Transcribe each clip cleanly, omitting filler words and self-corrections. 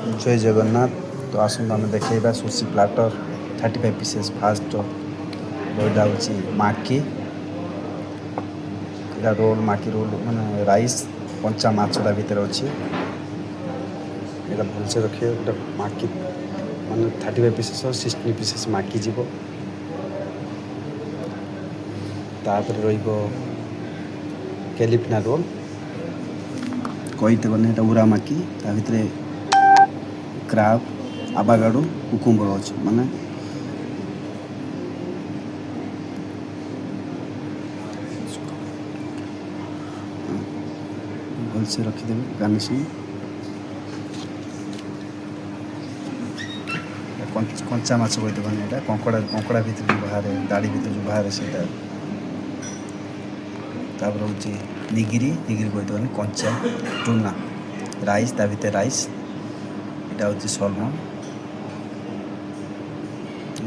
जय जगन्नाथ। तो आसत आम देखा sushi platter 35 pieces fast roll maki roll maki roll माने राइस कंचा माछटा भितर अच्छी यहाँ भलसे रखिए गोटे माकी माने 35 पीसेस 60 पीसेस माकी जीव तापर कैलिफिना रोल कईते बने उरा माकी ता भितर क्राब आबागाडो कुकुम्बर अच्छे माने भलसे रखिदेवे गार्निशिंग कंचा माछ कहते बने यहाँ कंकड़ा भितर जो बाहर दाढ़ी भितर जो बाहर से तापर हूँ निगिरी कहते बने कंचा टूना राइस ता भितर राइस यहाँ हूँ सलमन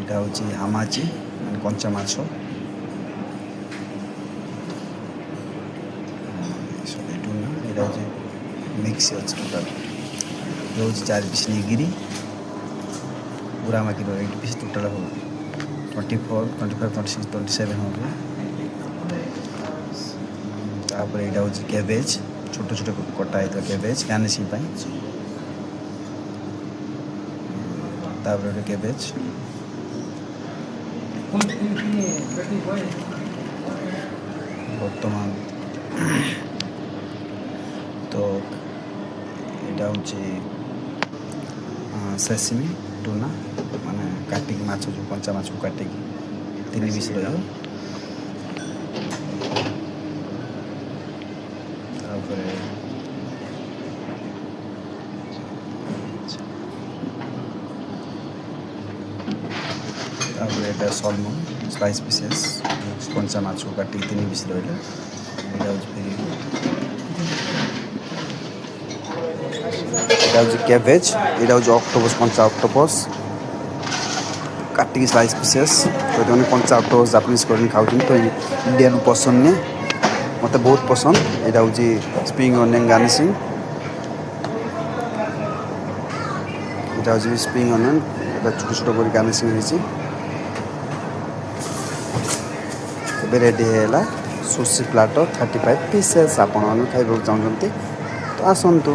यहाँ हूँ हामाची माने कंचा माछ टूना यहाँ हूँ मिक्स अच्छे टोटाल ये हूँ 4 पीस निगिरी बुरामाकी 8 पीस टोटाल 24, 25, 26, 27 हो गए तापर यहाँ हूँ कैबेज छोट छोट कटा है कैबेज गार्निशिंग तापर कैबेज बर्तमान तो यहाँ हूँ सेसिमी टूना माने काटिकी माछ जो कंचा माछ को काटिकी 3 पीस रहा तापर सलमन स्लाइस पीसेस कंचा माछ को काटिकी 3 पीस रहा यहाँ हूँ कैबेज यहाँ हूँ ऑक्टोपस कंचा ऑक्टोपस काटिकी स्लाइस पीसेस कहते हैं कंचा ऑक्टोपस जापानीज कर खाऊँ तो इंडियन पसंद नहीं मत बहुत पसंद यहाँ हूँ स्प्रिंग अनियन गार्निशिंग यहाँ हूँ स्प्रिंग अनियन छोट छोट कर गार्निशिंग रेडी है सुशी प्लाटर 35 पीसेस आपण खाइबा चाहते तो आसतु।